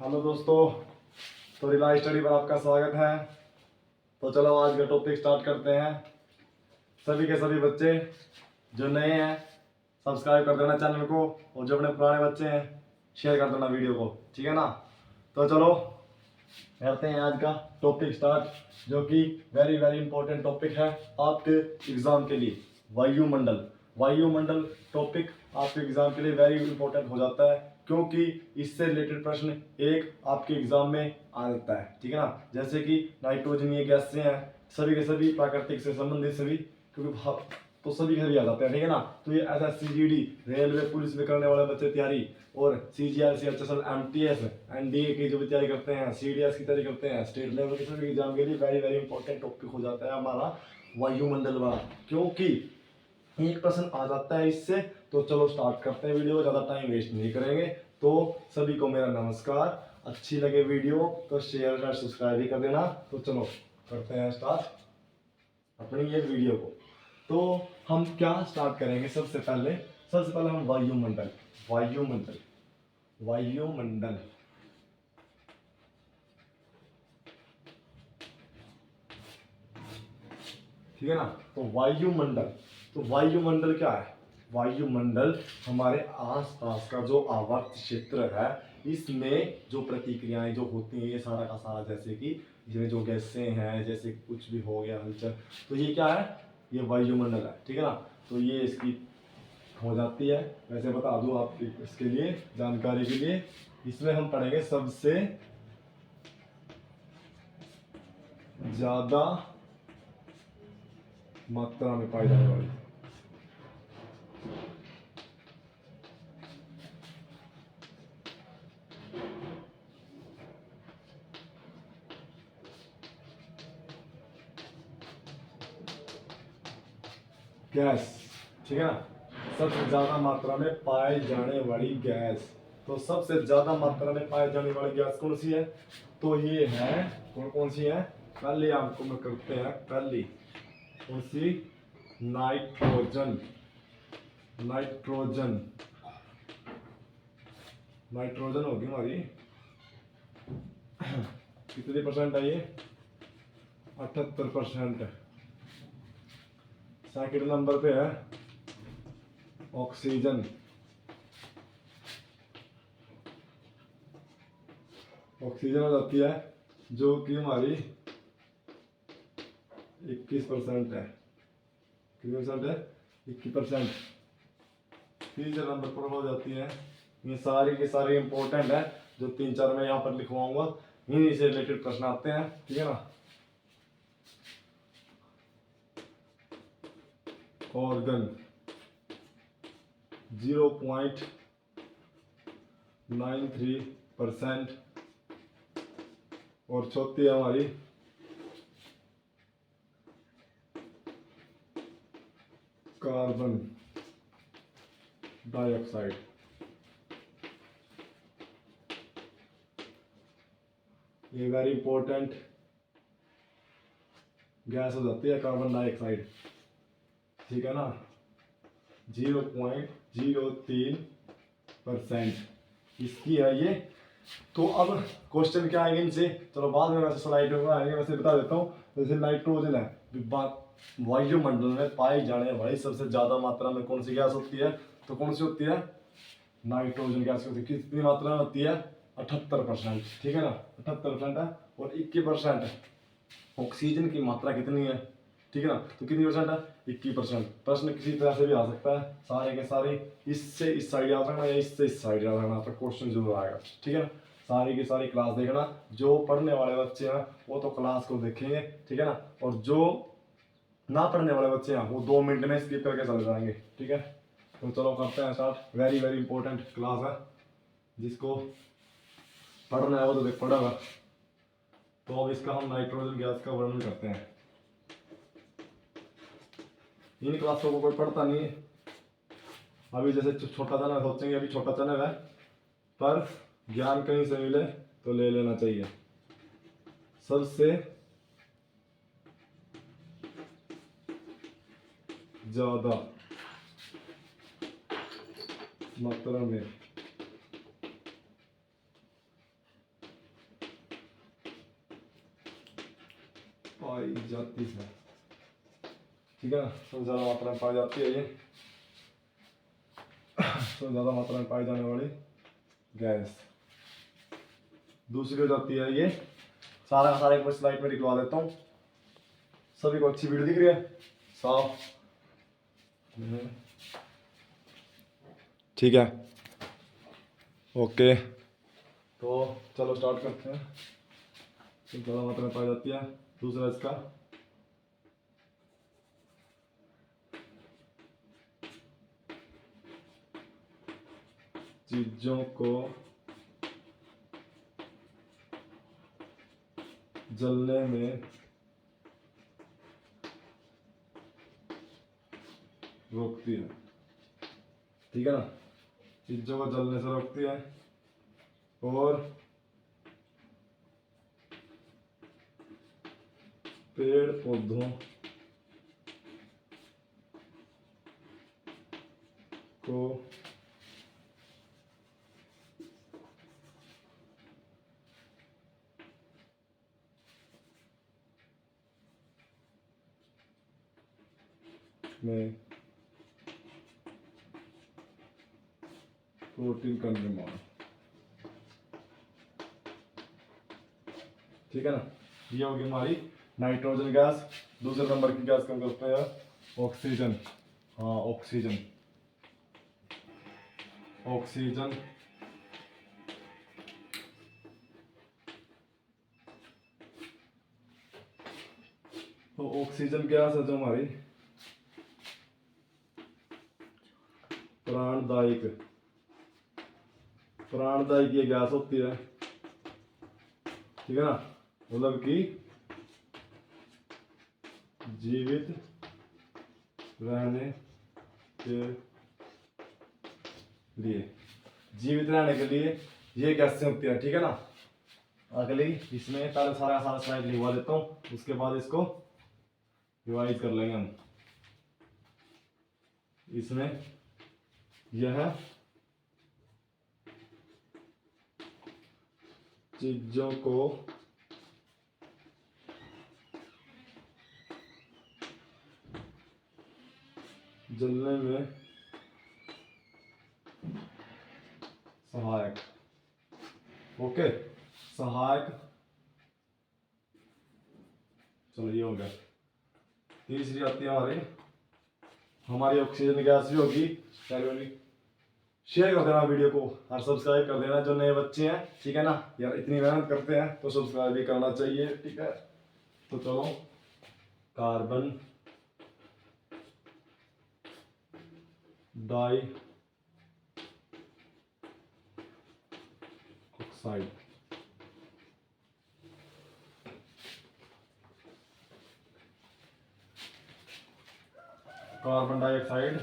Hello दोस्तों, तो relies study पर आपका स्वागत है। तो चलो आज का टॉपिक स्टार्ट करते हैं। सभी के सभी बच्चे जो नए हैं सब्सक्राइब कर देना चैनल को, और जो अपने पुराने बच्चे हैं शेयर कर देना वीडियो को, ठीक है ना। तो चलो करते हैं आज का टॉपिक स्टार्ट, जो कि वेरी वेरी इंपॉर्टेंट टॉपिक है आपके एग्जाम के लिए। वायुमंडल वायुमंडल टॉपिक आपके एग्जाम के लिए वेरी इंपॉर्टेंट हो जाता है, क्योंकि इससे रिलेटेड प्रश्न एक आपके एग्जाम में आ जाता है, ठीक है ना। जैसे कि नाइट्रोजनीय गैस से हैं, सभी के सभी प्राकृतिक से संबंधित सभी, क्योंकि तो सभी के सभी आ जाते हैं, ठीक है ना। तो ये एसएससी जीडी रेलवे पुलिस में करने वाले बच्चे तैयारी, और सीजीएल सीएचएसएल एमटीएस एनडीए की जो भी तैयारी करते हैं, सीडीएस की तैयारी करते हैं, स्टेट लेवल के सभी एग्जाम के लिए वेरी वेरी इंपॉर्टेंट टॉपिक हो जाता है हमारा वायुमंडल वाला, क्योंकि एक प्रश्न आ जाता है इससे। तो चलो स्टार्ट करते हैं वीडियो, ज़्यादा टाइम वेस्ट नहीं करेंगे। तो सभी को मेरा नमस्कार। अच्छी लगे वीडियो तो शेयर और सब्सक्राइब भी कर देना। तो चलो करते हैं स्टार्ट अपनी ये वीडियो को। तो हम क्या स्टार्ट करेंगे, सबसे पहले हम वायुमंडल वायुमंडल वायुमंडल ठीक है ना। तो वायुमंडल क्या है? वायुमंडल हमारे आसपास का जो आवर्त क्षेत्र है, इसमें जो प्रतिक्रियाएं जो होती हैं, ये सारा का सारा, जैसे कि इसमें जो गैसें हैं, जैसे कुछ भी हो गया हलचल, तो ये क्या है? ये वायुमंडल है, ठीक है ना। तो ये इसकी हो जाती है। वैसे बता दूं आपके इसके लिए जानकारी के लिए, इसमें हम पढ़ेंगे सबसे ज्यादा मात्रा में पाई जाने वाली गैस, ठीक है ना। सबसे ज्यादा मात्रा में पाई जाने वाली गैस, तो सबसे ज्यादा मात्रा में पाई जाने वाली गैस कौन सी है? तो ये है, कौन सी है? पहले आपको मैं करते हैं, पहली कौन सी? नाइट्रोजन नाइट्रोजन नाइट्रोजन होगी हमारी कितनी परसेंट है ये? 78%। सेकंड नंबर पे है ऑक्सीजन ऑक्सीजन हो जाती है, जो कि हमारी 21% है। कितनी परसेंट है? 21%। तीसरे नंबर पर हो जाती है, ये सारी की सारी इंपॉर्टेंट है, जो 3-4 मैं यहाँ पर लिखवाऊंगा, इन्हीं से रिलेटेड प्रश्न आते हैं, ठीक है ना। ऑर्गन 0.93%। और चौथी है हमारी कार्बन डाइऑक्साइड। ये वेरी इंपॉर्टेंट गैस हो जाती है कार्बन डाइऑक्साइड, ठीक है ना। 0.03% इसकी है ये। तो अब क्वेश्चन क्या आएंगे इनसे, चलो बाद में वैसे स्लाइड में आएंगे, वैसे बता देता हूँ। जैसे नाइट्रोजन है, वायुमंडल में पाई जाने वाली सबसे ज्यादा मात्रा में कौन सी गैस होती है? तो कौन सी होती है? नाइट्रोजन गैस होती है। कितनी मात्रा में होती है? 78%, ठीक है ना। 78% है। और 21% ऑक्सीजन की मात्रा कितनी है, ठीक है ना। तो कितनी परसेंट है? 21%। प्रश्न किसी तरह से भी आ सकता है, सारे के सारे इससे इस साइड आ सकना या इससे इस साइड आ सकना, तो क्वेश्चन जरूर आएगा, ठीक है ना। सारी की सारी क्लास देखना, जो पढ़ने वाले बच्चे हैं वो तो क्लास को देखेंगे, ठीक है ना। और जो ना पढ़ने वाले बच्चे हैं वो 2 मिनट में स्किप करके चले जाएंगे, ठीक है। तो चलो करते हैं start. Very very important class है, जिसको पढ़ना है वो तो देख पढ़ेगा। तो अब इसका हम नाइट्रोजन गैस का वर्णन करते हैं। इन क्लासों को कोई पढ़ता नहीं है अभी, जैसे छोटा चैनल सोचेंगे अभी छोटा चैनल है, पर ज्ञान कहीं से मिले तो ले लेना चाहिए। सबसे ज्यादा मात्रा में पाई जाती है, ठीक है ना। सबसे ज़्यादा मात्रा में पाई जाती है ये, सबसे ज़्यादा मात्रा में पाई जाने वाली गैस। दूसरी हो जाती है ये, सारा का सारा एक बार स्लाइड में दिखवा देता हूँ। सभी को अच्छी वीडियो दिख रही है, साफ, ठीक है, ओके। तो चलो स्टार्ट करते हैं। तो ज़्यादा मात्रा में पाई जाती है। दूसरा इसका चीजों को जलने में रोकती है, ठीक है ना। चीजों को जलने से रोकती है और पेड़ पौधों को में प्रोटीन का निर्माण, ठीक है ना। ये होगी हमारी नाइट्रोजन गैस। दूसरे नंबर की गैस कम करते हैं ऑक्सीजन। हाँ, ऑक्सीजन, ऑक्सीजन तो ऑक्सीजन गैस है जो हमारी प्राणदायक, प्राणदायक ये गैस होती है, ठीक है ना। मतलब कि जीवित रहने के लिए, जीवित रहने के लिए ये गैसें होती है, ठीक है ना। अगली इसमें पहले सारा सारा स्लाइड लिखवा देता हूँ, उसके बाद इसको रिवाइज कर लेंगे हम। इसमें यह चीजों को जलने में सहायक, ओके, सहायक। चलो ये हो गया। तीसरी आती है हमारी ऑक्सीजन गैस भी होगी। शेयर कर देना वीडियो को और सब्सक्राइब कर देना जो नए बच्चे हैं, ठीक है ना। यार इतनी मेहनत करते हैं तो सब्सक्राइब भी करना चाहिए, ठीक है। तो चलो, carbon dioxide, carbon dioxide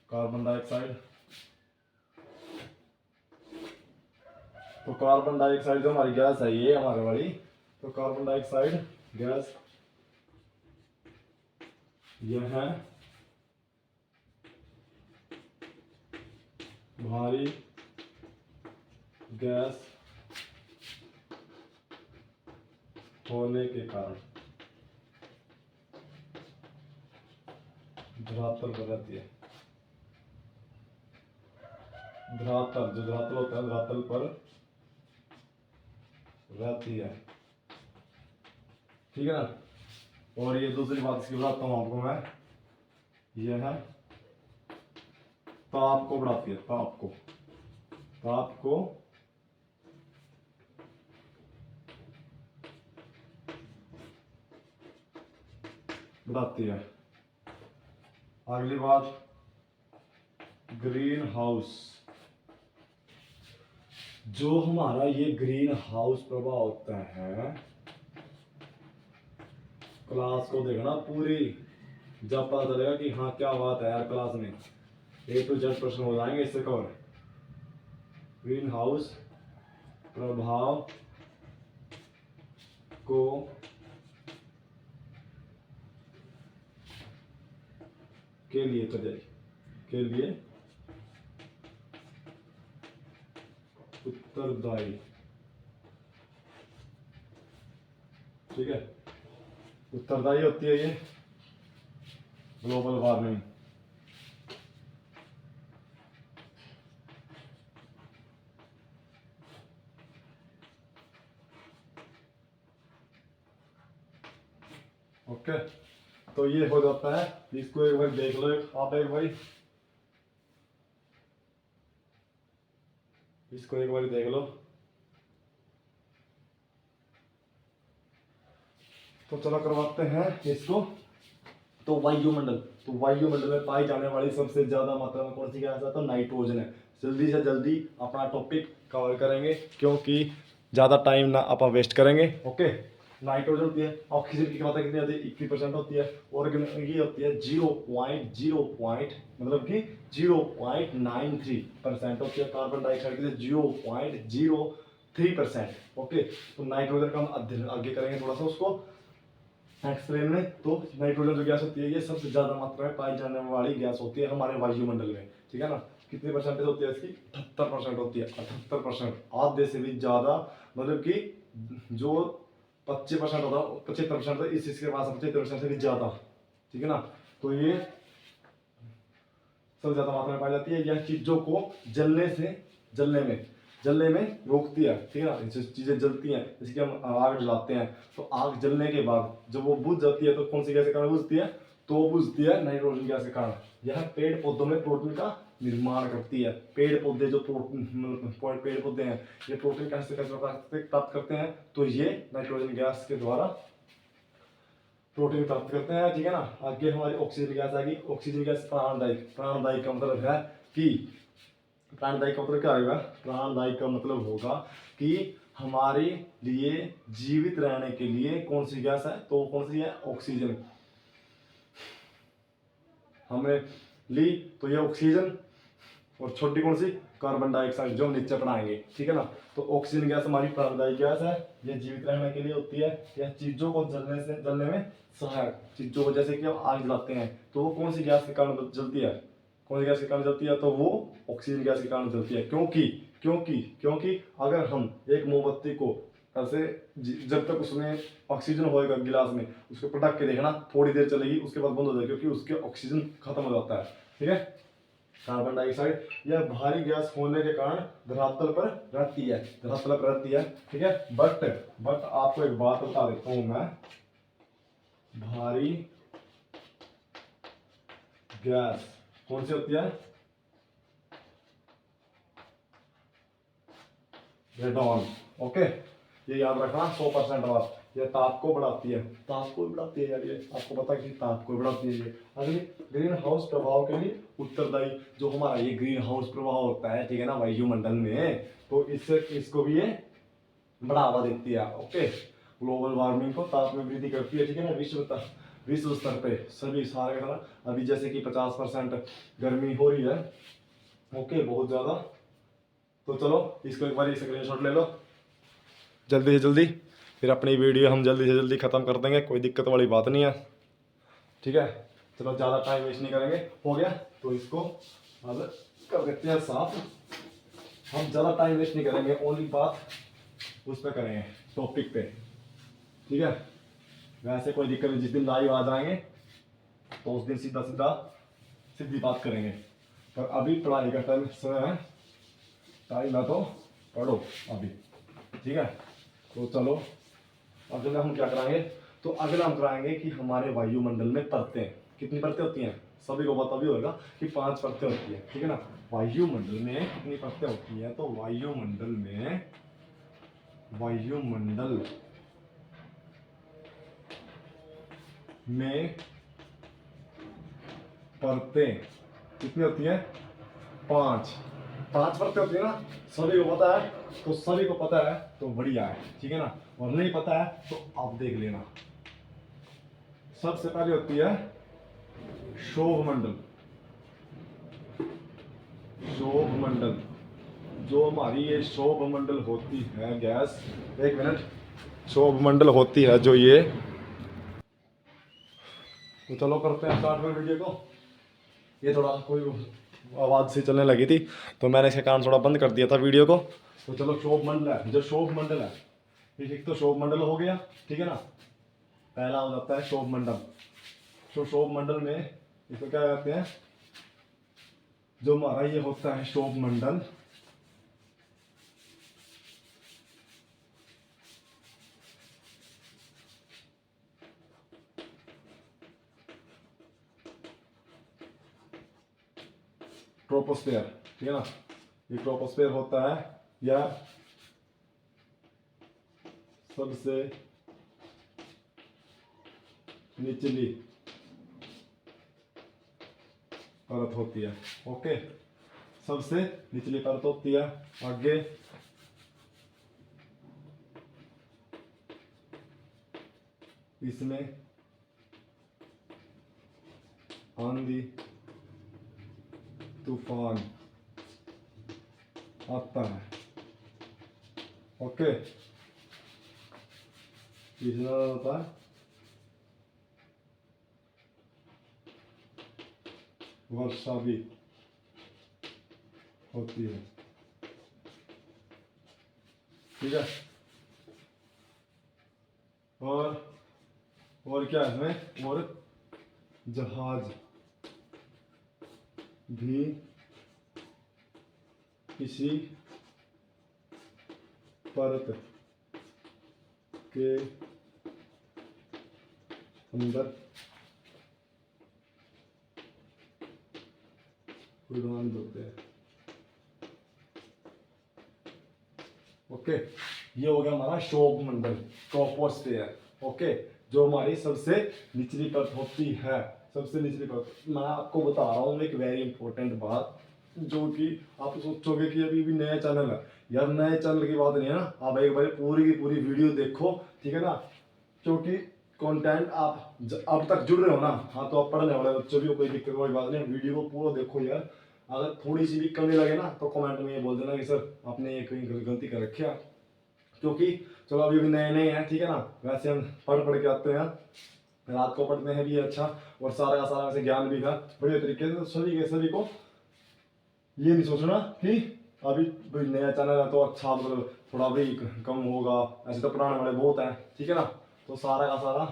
carbon dioxide तो कार्बन डाइऑक्साइड जो हमारी गैस है ये हमारे वाली, तो कार्बन डाइऑक्साइड गैस यह है भारी गैस होने के कारण धरातल पर रहती है। धरातल, जो धरातल होता है धरातल पर रहती है, ठीक है ना। और ये दूसरी बात इसकी बताता हूँ आपको मैं, यह है ताप को बढ़ाती है, ताप को, ताप को बढ़ाती है। अगली बात, ग्रीन हाउस, जो हमारा ये ग्रीन हाउस प्रभाव होता है, क्लास को देखना पूरी, जब पता चलेगा कि हाँ क्या बात है यार, क्लास में A to Z प्रश्न हो जाएंगे इससे कवर। ग्रीन हाउस प्रभाव को के लिए तो जाए के लिए उत्तरदायी, ठीक है। उत्तरदायी होती है ये ग्लोबल वार्मिंग। ओके, तो ये हो जाता है। इसको एक बार देख लो आप, एक बार इसको एक बार देख लो। तो चलो करवाते हैं इसको। तो वायुमंडल, तो वायुमंडल में पाई जाने वाली सबसे ज्यादा मात्रा में कौन सी गैस है? तो नाइट्रोजन है। जल्दी से जल्दी अपना टॉपिक कवर करेंगे क्योंकि ज्यादा टाइम ना अपन वेस्ट करेंगे। ओके, नाइट्रोजन होती है, ऑक्सीजन की मात्रा कितनी होती है? 21% होती है, और ये होती है 0.0 मतलब कि 0.93% होती है। कार्बन डाइऑक्साइड की 0.03%। ओके, तो नाइट्रोजन का हम अध्ययन आगे करेंगे थोड़ा सा उसको एक्सप्लेन में। तो नाइट्रोजन जो गैस होती है ये सबसे ज्यादा मात्रा में पाई जाने वाली गैस होती है हमारे वायुमंडल में, ठीक है ना। कितनी परसेंटेज होती है इसकी? 78% होती है। 78%, आधे से भी ज्यादा, मतलब कि जो 25% होता है 75% तो इसके पास 75% से भी ज्यादा, ठीक है ना। तो ये सबसे ज्यादा मात्रा में पाई जाती है। यह चीजों को जलने में रोकती है, ठीक है ना। जो चीजें जलती हैं, जैसे कि हम आग जलाते हैं, तो आग जलने के बाद जब वो बुझ जाती है तो कौन सी गैस के कारण बुझती है? तो वो बुझती है नाइट्रोजन गैस के कारण। यह पेड़ पौधों में प्रोटीन का निर्माण करती है। पेड़ पौधे जो पेड़ पौधे हैं ये प्रोटीन कैसे प्राप्त करते हैं? तो ये नाइट्रोजन गैस के द्वारा प्रोटीन प्राप्त करते हैं, ठीक है ना। आगे हमारी ऑक्सीजन गैस आएगी। ऑक्सीजन गैस प्राणदायक। प्राणदायक का मतलब है कि प्राणदायी का मतलब क्या होगा? प्राणदायी का मतलब होगा कि हमारे लिए जीवित रहने के लिए कौन सी गैस है? तो कौन सी है? ऑक्सीजन। हमने ली तो ये ऑक्सीजन, और छोटी कौन सी? कार्बन डाइऑक्साइड, जो हम नीचे पढ़ाएंगे, ठीक है ना। तो ऑक्सीजन गैस हमारी प्राणदायी गैस है। ये जीवित रहने के लिए होती है। यह चीजों को जलने में सहायक, चीजों को जैसे कि हम आग जलाते हैं तो वो कौन सी गैस के कारण जलती है? कौन सी गैस के कारण जलती है? तो वो ऑक्सीजन गैस के कारण जलती है। क्योंकि अगर हम एक मोमबत्ती को ऐसे जब तक उसमें ऑक्सीजन होएगा गिलास में, उसको पटक के देखना, थोड़ी देर चलेगी उसके बाद बंद हो जाएगी क्योंकि उसके ऑक्सीजन खत्म हो जाता है, ठीक है। कार्बन डाइऑक्साइड यह भारी गैस होने के कारण धरातल पर रहती है, ठीक है। बट आपको एक बात बता देता हूं मैं, भारी गैस कौन सी होती है? रेडॉन। ओके, ये याद रखना 100% बात। ये ताप को बढ़ाती है, यार, ये आपको पता है कि ताप को बढ़ाती है। ये अगली ग्रीन हाउस प्रभाव के लिए उत्तरदायी, जो हमारा ये ग्रीन हाउस प्रभाव होता है, ठीक है ना, वायुमंडल में, तो इससे इसको भी ये बढ़ावा देती है। ओके, ग्लोबल वार्मिंग को, ताप में वृद्धि करती है, ठीक है ना। विश्व स्तर पे सभी सारे अभी जैसे कि 50% गर्मी हो रही है, ओके, बहुत ज्यादा। तो चलो इसको एक बार स्क्रीनशॉट ले लो जल्दी से जल्दी, फिर अपनी वीडियो हम जल्दी से जल्दी ख़त्म कर देंगे, कोई दिक्कत वाली बात नहीं है, ठीक है। चलो ज़्यादा टाइम वेस्ट नहीं करेंगे, हो गया। तो इसको अब कर देते हैं साफ। हम ज़्यादा टाइम वेस्ट नहीं करेंगे, ओनली बात उस पर करेंगे, टॉपिक पे, ठीक है। वैसे कोई दिक्कत नहीं, जिस दिन लाइव आ जाएंगे तो उस दिन सीधी बात करेंगे। पर अभी पढ़ाई का टाइम समय है, टाइम है तो पढ़ो अभी, ठीक है। तो चलो अगला हम क्या कराएंगे? तो अगला हम कराएंगे कि हमारे वायुमंडल में परतें, कितनी परतें होती हैं? सभी को पता भी होगा कि 5 परतें होती है, ठीक है ना। वायुमंडल में कितनी परतें होती हैं? तो वायुमंडल में परतें कितनी होती हैं? 5 परतें होती है ना, सभी को पता है। तो सभी को पता है तो बढ़िया है, ठीक है ना। और नहीं पता है तो आप देख लेना। सबसे पहले होती है शोभमंडल। जो हमारी ये शोभमंडल होती है गैस, एक मिनट, शोभमंडल होती है जो ये, तो चलो करते हैं स्टार्ट में वीडियो को। ये थोड़ा कोई आवाज़ सी चलने लगी थी तो मैंने इसके कारण थोड़ा बंद कर दिया था वीडियो को। तो चलो शोभ मंडल है, जो शोभ मंडल है एक तो शोभ मंडल हो गया, ठीक है ना। पहला हो जाता है शोभ मंडल। तो शोभ मंडल में इसको क्या कहते हैं, जो हमारा ये होता है शोभ मंडल, ट्रोपोस्फेयर, ठीक है ना। ये ट्रोपोस्फेयर होता है या सबसे निचली परत होती है। ओके, सबसे निचली परत होती है। आगे इसमें आंधी तूफान आता है। ओके, इसमें होता है वर्षा भी होती है, ठीक है। और क्या है इसमें, और जहाज भी किसी परत के अंदर उड़ान भरते हैं। ओके, ये हो गया हमारा शोभ मंडल, ट्रोपोस्फेयर। ओके, जो हमारी सबसे निचली परत होती है, सबसे निचली परत। मैं आपको बता रहा हूँ एक वेरी इंपॉर्टेंट बात, जो कि आप सोचोगे कि अभी भी नया चैनल है। यार नए चैनल की बात नहीं है ना, आप एक बार पूरी की पूरी वीडियो देखो, ठीक है ना। क्योंकि कंटेंट आप अब तक जुड़ रहे हो ना, हाँ तो आप पढ़ने वाले बच्चों भी, कोई दिक्कत वाली बात नहीं, वीडियो को पूरा देखो यार। अगर थोड़ी सी भी कमी लगे ना तो कमेंट में ये बोल देना कि सर आपने ये कोई गलती कर रखी है। क्योंकि चलो अभी भी नए नए हैं, ठीक है ना। वैसे हम पढ़ के आते हैं, रात को पढ़ते हैं भी अच्छा, और सारा का सारा वैसे ज्ञान भी था बढ़िया तरीके से। तो सभी के सभी को ये नहीं सोचना कि अभी भाई नया चैनल है तो अच्छा, मतलब थोड़ा भी कम होगा, ऐसे तो पुराने वाले बहुत हैं, ठीक है ना। तो सारा का सारा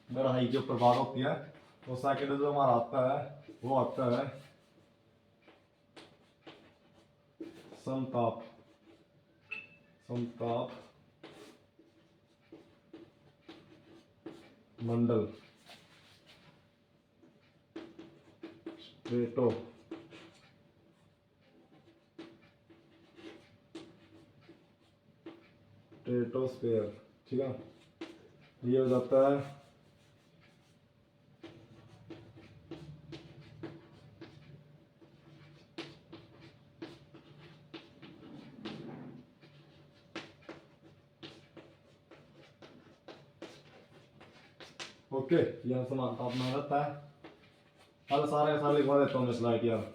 पढ़ाई के ऊपर बात होती है। तो सेकेंड जो हमारा आता है वो आता है समताप। समताप मंडल, स्ट्रेटो स्ट्रेटोस्फेयर, ठीक है। ये हो जाता है ओके, यह समान तापमान रहता है। अरे सारे सारे लिखवा देता हूँ मैं स्लाइड यार।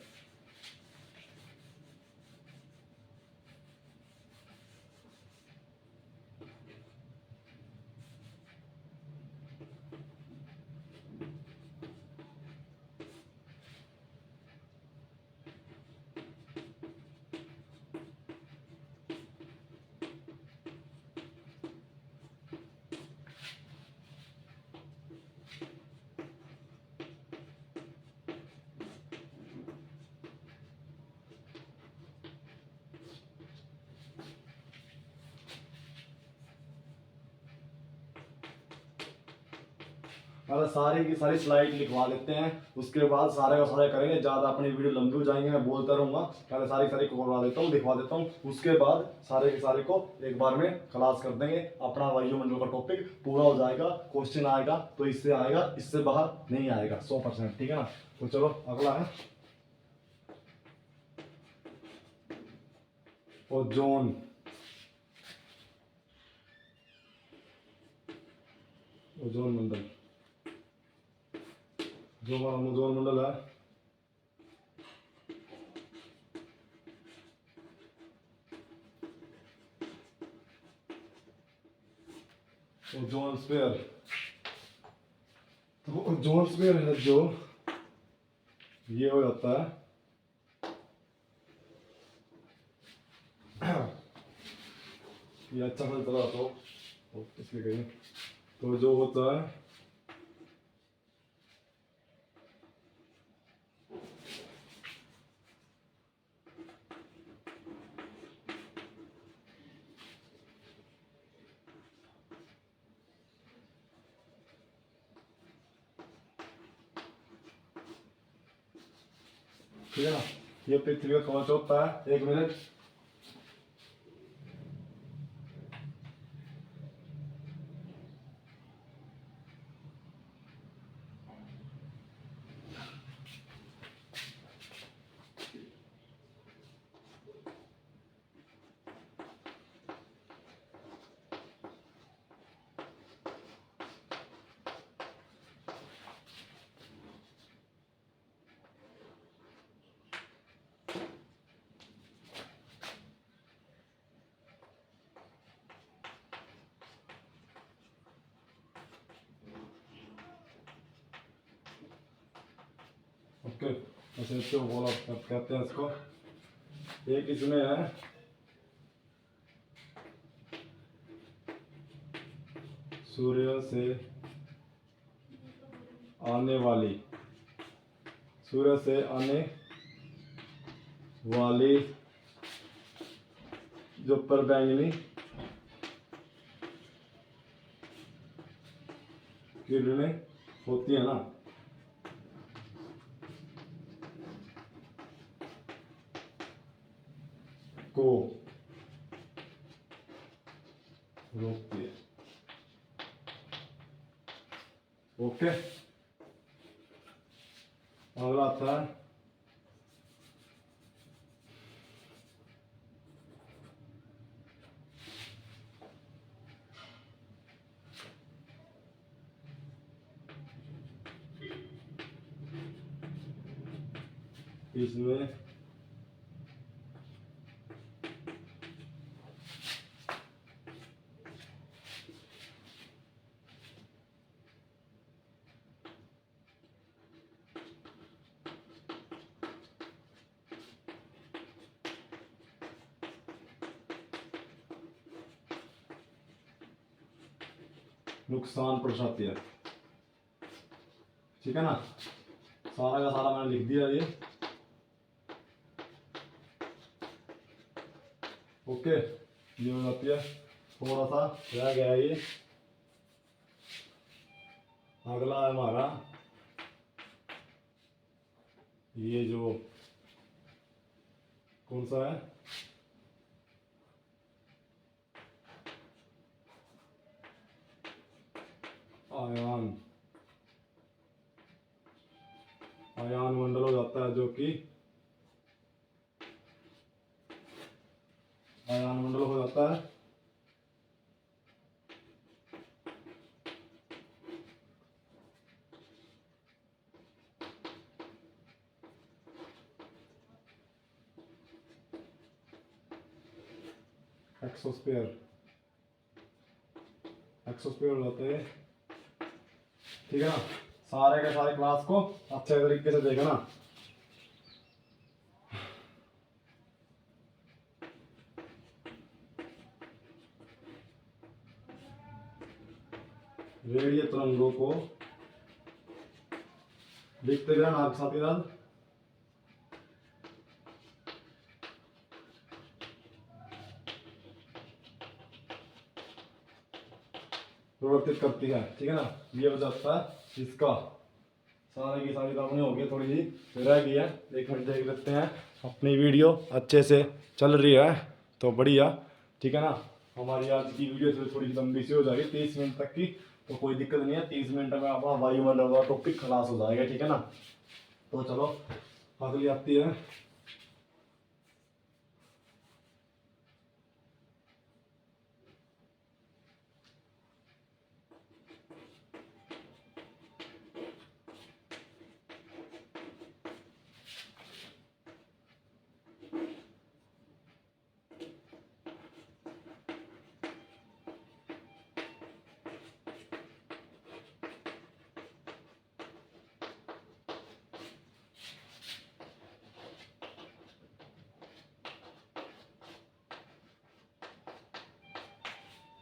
अगर सारी की सारी स्लाइड लिखवा लेते हैं, उसके बाद सारे का सारे करेंगे, ज़्यादा अपनी वीडियो लंबी हो जाएंगे, मैं बोलता रहूँगा। पहले सारी सारी करवा देता हूँ, लिखवा देता हूँ, उसके बाद सारे के सारे को एक बार में खलास कर देंगे। अपना वायुमंडल का टॉपिक पूरा हो जाएगा। क्वेश्चन आएगा तो इससे आएगा, इससे बाहर नहीं आएगा 100%, ठीक है ना। तो चलो अगला है ओजोन। ओजोन मंडल, जो हमारा ओजोन मंडल है, ओजोन स्फीयर। तो ओजोन स्फीयर है जो ये हो जाता है ये अच्छा सा चला तो इसलिए कहीं तो जो होता है ठीक है ना। ये पृथ्वी का कवच होता है। 1 मिनट। ओके, ऐसे तो बोला कहते हैं इसको। एक इसमें है सूर्य से आने वाली, सूर्य से आने वाली जो परबैंगनी किरणें होती है ना, को रोकती है। ओके, अगला आता है इसमें नुकसान पहुंचाती है। ठीक है ना, सारा का सारा मैंने लिख दिया ये। ओके, ये हो जाती है। थोड़ा सा रह गया ये। अगला है हमारा ये जो कौन सा है, आयान, आयान मंडल हो जाता है, जो कि आयान मंडल हो जाता है एक्सोस्फीयर। एक्सोस्फीयर हो जाते हैं। ठीक है ना, सारे के सारे क्लास को अच्छे तरीके से देखना। रेडियो तरंगों को लिखते रहना आप साथ ही साथ। प्रवर्तित करती है। ठीक है ना, ये हो जाता है इसका। सारी की सारी आपने हो गई, थोड़ी सी रह गई है। 1 मिनट देख लेते हैं। अपनी वीडियो अच्छे से चल रही है तो बढ़िया। ठीक है ना, हमारी आज की वीडियो थोड़ी सी लंबी सी हो जाएगी, 30 मिनट तक की, तो कोई दिक्कत नहीं है। 30 मिनट में अपना वायुमंडल का टॉपिक खलास हो जाएगा। ठीक है ना, तो चलो अगली आती है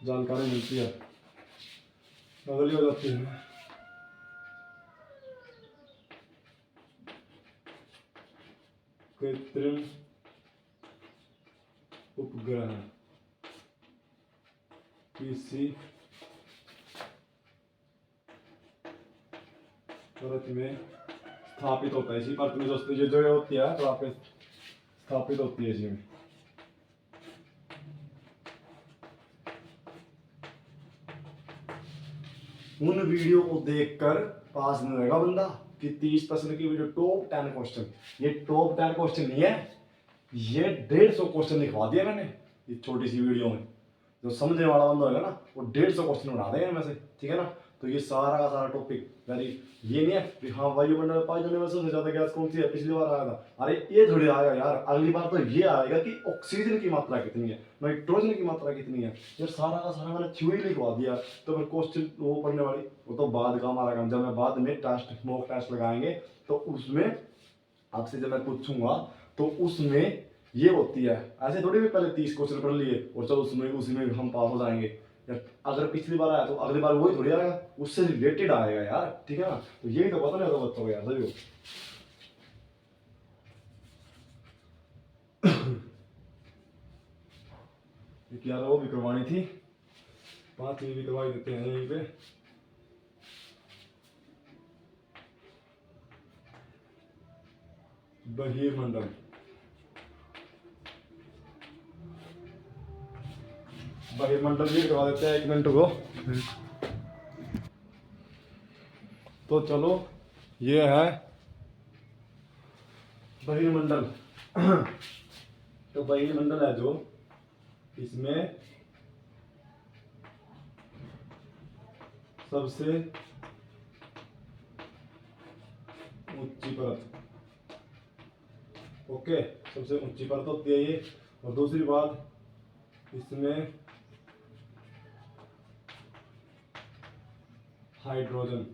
जानकारी मिलती है, अगली हो जाती है। कृत्रिम उपग्रह किसी परत में स्थापित होता है, इसी परत में जो होती है तो आपके स्थापित होती है इसी में। उन वीडियो को देखकर पास नहीं होगा बंदा कि 30% की वीडियो टॉप 10 क्वेश्चन, ये टॉप 10 क्वेश्चन नहीं है, ये 150 क्वेश्चन लिखवा दिया मैंने इस छोटी सी वीडियो में। जो समझने वाला बंदा होगा ना वो 150 क्वेश्चन बना देगा इनमें से, ठीक है ना। तो ये सारा का सारा टॉपिक यानी ये नहीं है कि हाँ वायुमंडल में पाई जाने में सबसे ज्यादा गैस कौन सी है, पिछली बार आया था, अरे ये थोड़ी आएगा यार, अगली बार तो ये आएगा कि ऑक्सीजन की मात्रा कितनी है, नाइट्रोजन की मात्रा कितनी है। ये सारा का सारा मैंने थ्योरी लिखवा दिया, तो फिर क्वेश्चन वो पढ़ने वाली वो तो बाद का हमारा काम, जब मैं बाद में टेस्ट मॉक टेस्ट लगाएंगे तो उसमें आपसे जब मैं पूछूंगा तो उसमें ये होती है, ऐसे थोड़ी भी पहले 30 क्वेश्चन पढ़ लिए और चलो उसमें उसी में हम पास हो जाएंगे। अगर पिछली बार आया तो अगली बार वही थोड़ी आएगा, उससे रिलेटेड आएगा यार, ठीक है ना। तो यही तो पता नहीं होता बच्चों को यार सभी को। यार वो भी करवानी थी, 5वीं भी करवाई देते हैं यहीं पे। बहिर्मंडल, बहिर्मंडल भी करवा देते हैं, 1 मिनट को। तो चलो ये है बहिर्मंडल। तो बहिर्मंडल है जो इसमें सबसे ऊंची परत, ओके, सबसे ऊंची परत होती है ये। और दूसरी बात इसमें हाइड्रोजन,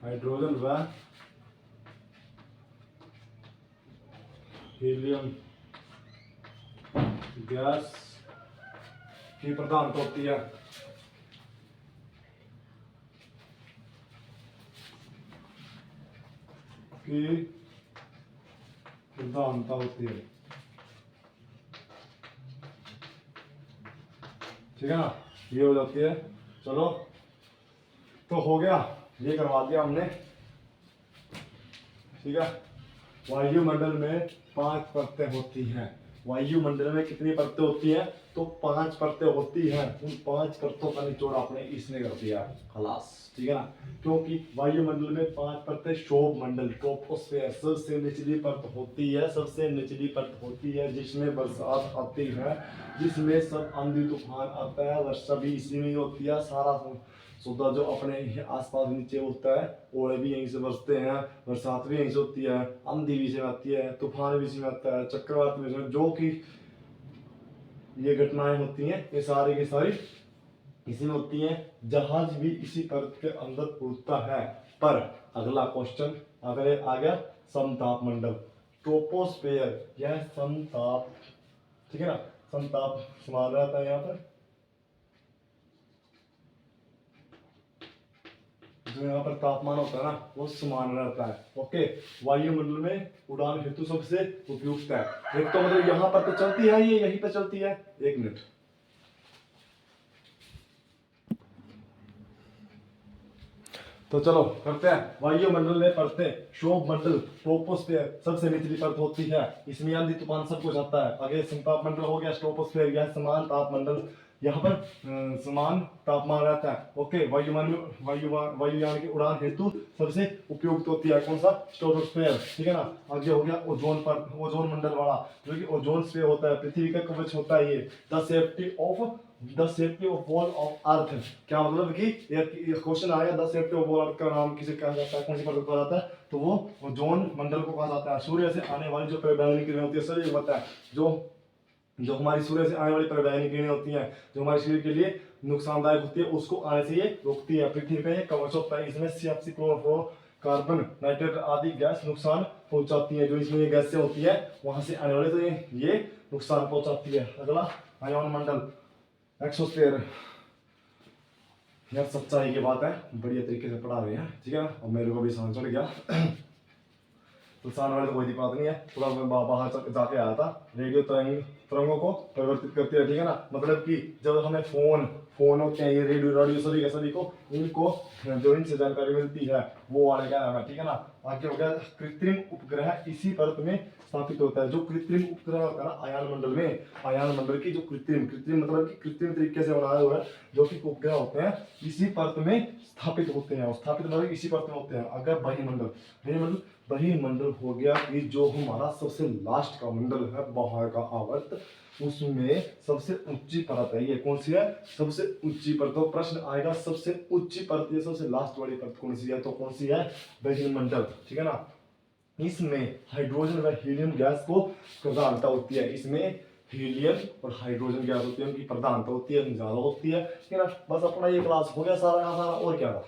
हाइड्रोजन व हीलियम गैस की प्रधानता होती है। की प्रधानता होती है, ठीक है ना, ये हो जाती है। चलो तो हो गया, ये करवा दिया हमने, ठीक है। वायुमंडल में 5 परतें होती हैं। वायुमंडल में कितनी परतें होती हैं, तो 5 परतें होती हैं। उन 5 परतों का निचोड़ आपने इसने कर दिया खलास, ठीक है ना। क्योंकि वायुमंडल में 5 परतें, शोभ मंडल ट्रोपोस्फेयर सबसे निचली परत होती है, सबसे निचली परत होती है जिसमें बरसात आती है, जिसमें सब आंधी तूफान आता है, वर्षा भी इसी में होती है। सारा सुधा जो अपने आसपास नीचे होता है, ओले भी यहीं से बरसते हैं, बरसात भी यहीं से होती है, आंधी भी से आती है, तूफान भी से आता है, चक्रवात भी से, जो कि ये घटनाएं होती हैं ये सारी की सारी इसी में होती हैं। जहाज भी इसी परत के अंदर उड़ता है। पर अगला क्वेश्चन अगर आ गया समताप मंडल, ट्रोपोस्फेयर, यह समताप, ठीक है ना, समताप समान रहता है यहाँ पर, जो यहाँ पर तापमान होता है ना वो समान रहता है, ओके। वायुमंडल में उड़ान हेतु सबसे उपयुक्त है। एक तो मतलब यहाँ पर तो चलती है, ये यहीं पर चलती है, 1 मिनट। तो चलो करते हैं। वायुमंडल में परतें, शोभ मंडल ट्रोपोस्फेयर सबसे निचली परत होती है, इसमें आंधी तूफान सब कुछ आता है। आगे समताप मंडल हो गया, ट्रोपोस्फेयर, यह समान ताप मंडल, यहाँ पर समान तापमान रहता है, ओके। वायुयान की उड़ान हेतु सबसे उपयुक्त होती है कौन सा, स्ट्रेटोस्फेयर, ठीक है ना। आगे हो गया ओजोन पर, ओजोन मंडल वाला, जो कि ओजोन स्फीयर होता है, पृथ्वी का कवच होता है ये। The safety of wall of earth, क्या मतलब कि एक क्वेश्चन आया, द सेफ्टी ऑफ वॉल अर्थ का नाम किसे कहा जाता है, कौन सी परत को कहा जाता है, तो वो ओजोन मंडल को कहा जाता है। सूर्य से आने वाली जो पराबैंगनी किरणें होती है, सभी पता है, जो हमारी सूर्य से आने वाली पराबैंगनी किरणें होती हैं, जो हमारे शरीर के लिए नुकसानदायक होती है, उसको आने से ये रोकती है। पृथ्वी का ये कवच होता है, इसमें CFC, क्लोरोफोर, कार्बन, नाइट्रेट आदि गैस नुकसान पहुंचाती है। जो इसमें ये गैसें होती है वहां से आने वाले, तो ये नुकसान पहुंचाती है। अगला आयन मंडल एक्सोस्फीयर। यार सच्चाई की बात है, बढ़िया तरीके से पढ़ा रहे हैं, ठीक है। और मेरे को भी समझ चढ़ गया। नुकसान वाले तो कोई दिक्कत नहीं है। थोड़ा मैं बाहर जाके आया था, रेडियो तरंगों को परिवर्तित करती है, ठीक है ना। मतलब कि जब हमें फोन होते हैं, ये रेडियो रेडियो सभी के सभी को, इनको जो इनसे जानकारी मिलती है वो वाले क्या है, ठीक है ना। आगे हो गया कृत्रिम उपग्रह इसी परत में स्थापित होता है। जो कृत्रिम उपग्रह होता है ना आयान मंडल में, आयान मंडल की जो कृत्रिम कृत्रिम मतलब कि कृत्रिम तरीके से बनाया हुआ है जो कि उपग्रह होते हैं, इसी परत में स्थापित होते हैं। और स्थापित मतलब इसी परत में होते हैं। अगर बहिमंडल हो गया कि जो हमारा सबसे लास्ट का मंडल है, बाहर का आवर्त, उसमें सबसे ऊंची परत है। ये कौन सी है? सबसे ऊंची परत। तो प्रश्न आएगा सबसे ऊंची परत, ये सबसे लास्ट वाली परत कौन सी है? तो कौन सी है? बहिमंडल, ठीक है ना। इसमें हाइड्रोजन व हीलियम गैस को प्रधानता होती है। इसमें हीलियम और हाइड्रोजन गैस होती है, उनकी प्रधानता होती है, ज्यादा होती है, ठीक है ना। बस अपना ये क्लास हो गया सारा का सारा। और क्या था?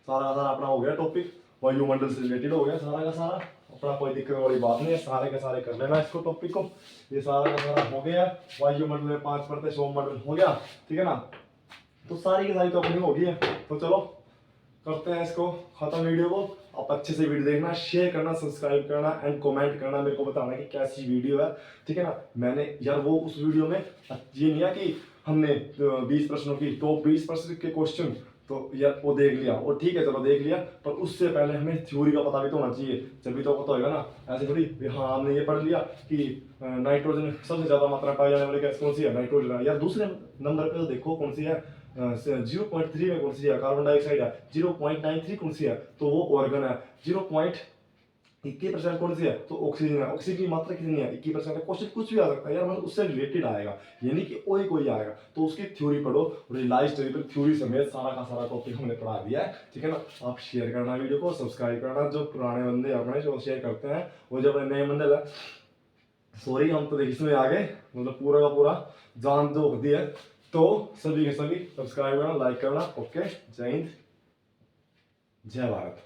सारा का सारा अपना हो गया टॉपिक, वायुमंडल से रिलेटेड हो गया सारा का सारा। अपना कोई दिक्कत वाली बात नहीं है, सारे के सारे कर लेना इसको टॉपिक को। ये सारा का सारा हो गया। वायुमंडल में 5 परतें, सौरमंडल हो गया, ठीक है ना। तो सारी की सारी तो अपनी होगी है। तो चलो करते हैं इसको खत्म वीडियो को। आप अच्छे से वीडियो देखना, शेयर करना, सब्सक्राइब करना एंड कमेंट करना, मेरे को बताना कि कैसी वीडियो है, ठीक है ना। मैंने यार वो उस वीडियो में ये नहीं है कि हमने 20 प्रश्नों की टॉप 20 प्रश्न के क्वेश्चन तो यार वो देख लिया, वो ठीक है चलो देख लिया, पर उससे पहले हमें थ्योरी का पता भी तो होना चाहिए, जब तो पता होगा ना। ऐसे थोड़ी हाँ हमने ये पढ़ लिया कि नाइट्रोजन सबसे ज्यादा मात्रा पाई जाने वाली गैस कौन सी है? नाइट्रोजन है। यार दूसरे नंबर पे तो देखो कौन सी है, 0.3 में कौन सी है? कार्बन डाइऑक्साइड है। 0.93 कौन सी है? तो वो ऑर्गन है। 0.21% कौन सी है? तो ऑक्सीजन है। ऑक्सीजन की मात्रा कितनी है? 21% है। क्वेश्चन कुछ भी आ सकता है यार, मतलब उससे रिलेटेड आएगा, ये नहीं कि कोई आएगा। तो उसकी थ्योरी पढ़ो, रियलाइज स्टडी पर थ्योरी समेत सारा का सारा टॉपिक हमने पढ़ा दिया है, ठीक है ना। आप शेयर करना वीडियो को, सब्सक्राइब करना। जो पुराने बंदे अपने जो शेयर करते हैं, वो जो अपने नए बंदे है, सॉरी हम तो देखिए इसमें आ गए, मतलब पूरा का पूरा जान जो होती है। तो सभी के सभी सब्सक्राइब करना, लाइक करना। ओके, जय हिंद, जय भारत।